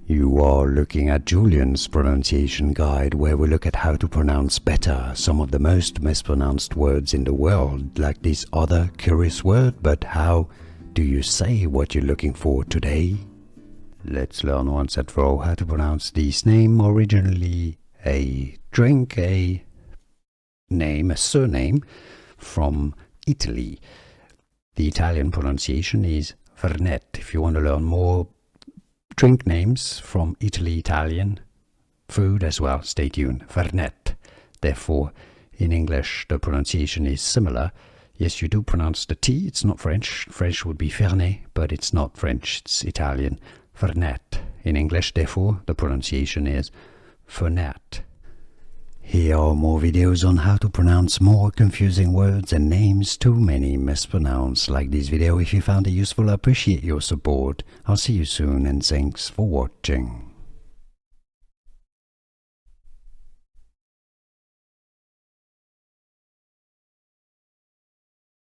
You are looking at Julian's pronunciation guide, where we look at how to pronounce better some of the most mispronounced words in the world, like this other curious word, but how do you say what you're looking for today? Let's learn once and for all how to pronounce this name, originally a drink, a name, a surname from Italy. The Italian pronunciation is Fernet. If you want to learn more drink names from Italy, Italian, food as well, stay tuned. Fernet. Therefore, in English, the pronunciation is similar. Yes, you do pronounce the T. It's not French. French would be Fernet, but it's not French. It's Italian. Fernet. In English, therefore, the pronunciation is Fernet. Here are more videos on how to pronounce more confusing words and names too many mispronounced. Like this video if you found it useful. I appreciate your support. I'll see you soon and thanks for watching.